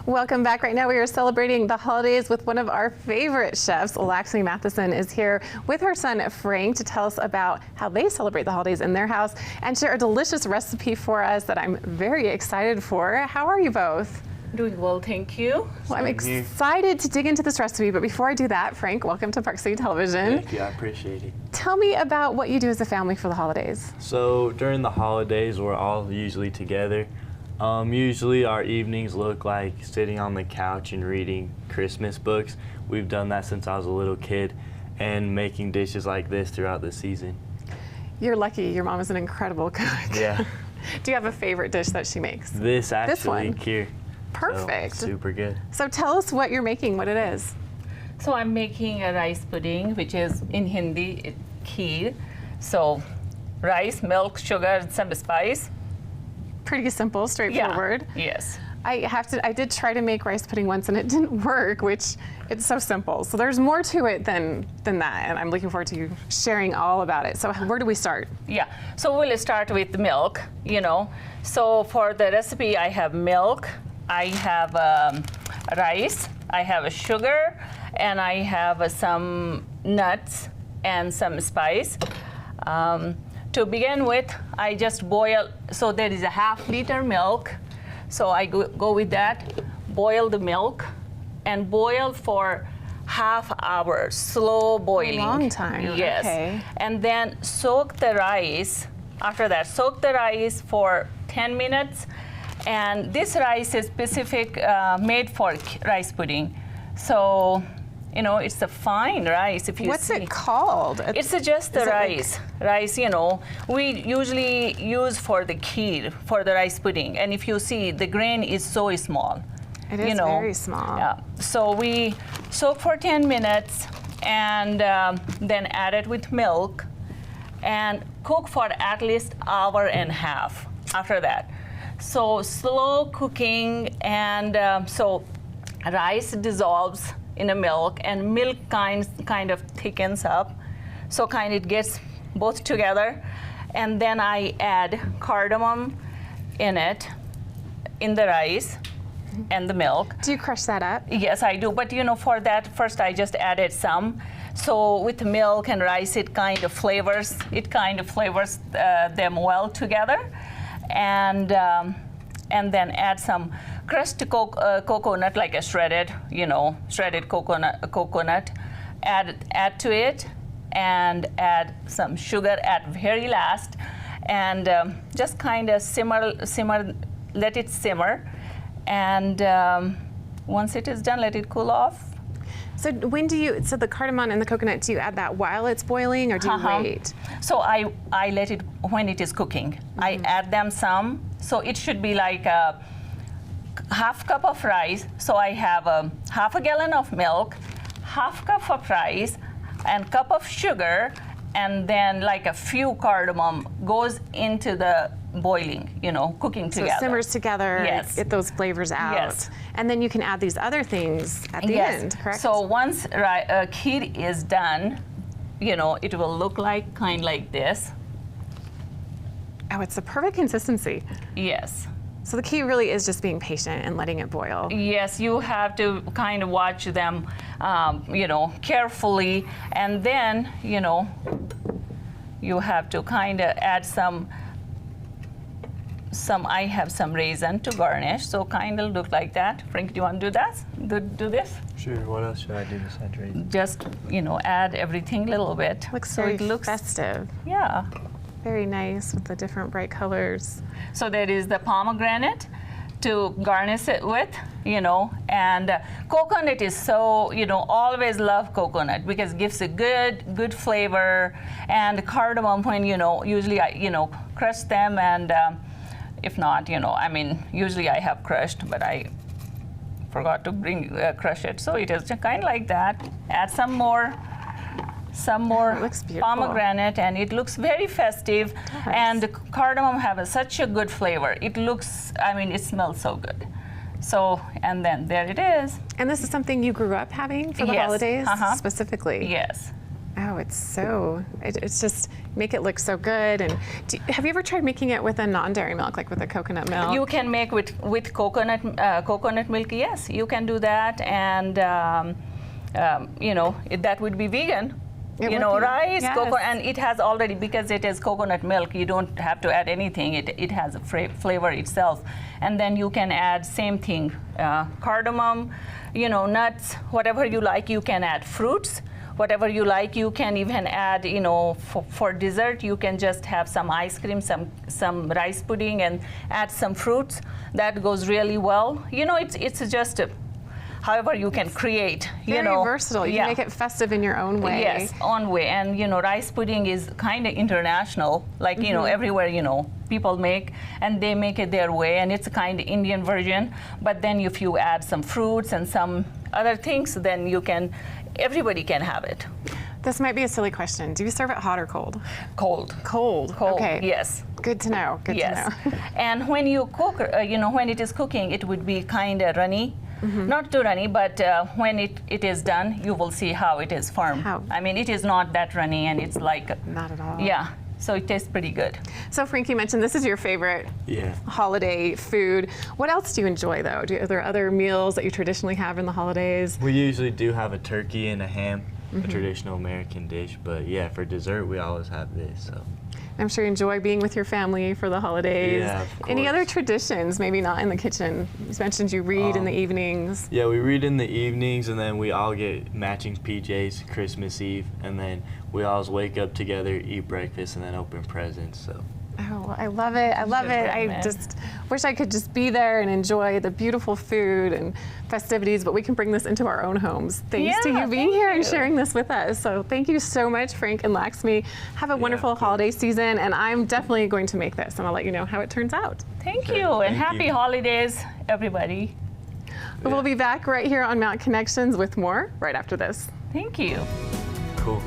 Welcome back. Right now we are celebrating the holidays with one of our favorite chefs. Laxmi Matheson is here with her son Frank to tell us about how they celebrate the holidays in their house and share a delicious recipe for us that I'm very excited for. How are you both? Doing well, thank you. Well, I'm excited to dig into this recipe, but before I do that, Frank, welcome to Park City Television. Thank you, I appreciate it. Tell me about what you do as a family for the holidays. So during the holidays, we're all usually together. Usually our evenings look like sitting on the couch and reading Christmas books. We've done that since I was a little kid, and making dishes like this throughout the season. You're lucky. Your mom is an incredible cook. Yeah. Do you have a favorite dish that she makes? This actually one. Here. Perfect. So, super good. So tell us what you're making, what it is. So I'm making a rice pudding, which is in Hindi, kheer. So rice, milk, sugar, and some spice. Pretty simple, straightforward. Yeah. Yes. I did try to make rice pudding once and it didn't work, which it's so simple. So there's more to it than that, and I'm looking forward to you sharing all about it. So where do we start? Yeah. So we'll start with the milk, So for the recipe, I have milk, I have rice, I have a sugar, and I have some nuts and some spice. To begin with, I just boil, so there is a half liter milk. So I go with that, boil the milk, and boil for half hour, slow boiling. A long time, yes. Okay. And then soak the rice, after that, soak the rice for 10 minutes. And this rice is specific, made for rice pudding. So, it's a fine rice. If you What's see. it called? It's just the rice. Rice, we usually use for the kheer, for the rice pudding. And if you see, the grain is so small. It is very small. Yeah. So we soak for 10 minutes and then add it with milk and cook for at least hour and a half after that. So slow cooking, and so rice dissolves in the milk, and milk kind of thickens up, so it gets both together. And then I add cardamom in the rice and the milk. Do you crush that up? Yes, I do. But for that, first I just added some. So with milk and rice, it kind of flavors them well together. And then add some crushed coconut, like a shredded coconut. Add to it, and add some sugar at very last, and just kind of simmer, let it simmer, and once it is done, let it cool off. So so the cardamom and the coconut, do you add that while it's boiling, or do you wait? So I let it, when it is cooking, I add them some. So it should be like a half cup of rice. So I have half a gallon of milk, half cup of rice, and cup of sugar, and then like a few cardamom goes into the boiling, cooking together. So it simmers together, yes. Get those flavors out. Yes. And then you can add these other things at the end, correct? So once kheer is done, it will look kind of like this. Oh, it's the perfect consistency. Yes. So the key really is just being patient and letting it boil. Yes, you have to kind of watch them, carefully, and then, you have to kind of add some. I have some raisin to garnish, so kind of look like that. Frank, do you want to do that? Do this? Sure. What else should I do besides raisin? Just, add everything a little bit. Looks so very it looks festive. Yeah. Very nice with the different bright colors. So there is the pomegranate to garnish it with, and coconut is so, always love coconut because it gives a good flavor, and cardamom, when, usually I, crush them, and if not, usually I have crushed, but I forgot to crush it. So it is kind of like that. Add some more pomegranate, and it looks very festive. And the cardamom have such a good flavor. It looks, it smells so good. So, and then there it is. And this is something you grew up having for the holidays specifically? Yes. Oh, it's just make it look so good. And have you ever tried making it with a non-dairy milk, like with a coconut milk? You can make with coconut milk. Yes, you can do that, and that would be vegan. It would be, Rice, yes. coconut, and it has already, because it is coconut milk, you don't have to add anything. It has a flavor itself. And then you can add same thing, cardamom, nuts, whatever you like. You can add fruits, whatever you like. You can even add, for dessert, you can just have some ice cream, some rice pudding, and add some fruits. That goes really well. It's just however you can create. Very versatile. You can make it festive in your own way. Yes, own way. And rice pudding is kind of international. Like everywhere people make, and they make it their way, and it's a kind of Indian version. But then if you add some fruits and some other things, then everybody can have it. This might be a silly question. Do you serve it hot or cold? Cold. Cold. Okay. Yes. Good to know. Good to know. And when you cook, when it is cooking, it would be kind of runny. Not too runny, but when it is done, you will see how it is firm. I mean, it is not that runny, and it's like not at all. Yeah, so it tastes pretty good. So Frank, you mentioned this is your favorite holiday food. What else do you enjoy, though? Are there other meals that you traditionally have in the holidays? We usually do have a turkey and a ham, a traditional American dish. But yeah, for dessert, we always have this. So. I'm sure you enjoy being with your family for the holidays. Yeah, of course. Any other traditions, maybe not in the kitchen? You mentioned you read in the evenings. Yeah, we read in the evenings, and then we all get matching PJs Christmas Eve, and then we always wake up together, eat breakfast, and then open presents. So. Oh, I love it. I love it. I just wish I could just be there and enjoy the beautiful food and festivities, but we can bring this into our own homes. Thanks to you being here and sharing this with us. So thank you so much, Frank and Laxmi. Have a wonderful holiday season, and I'm definitely going to make this, and I'll let you know how it turns out. Thank you, and happy holidays, everybody. We'll be back right here on Mount Connections with more right after this. Thank you. Cool.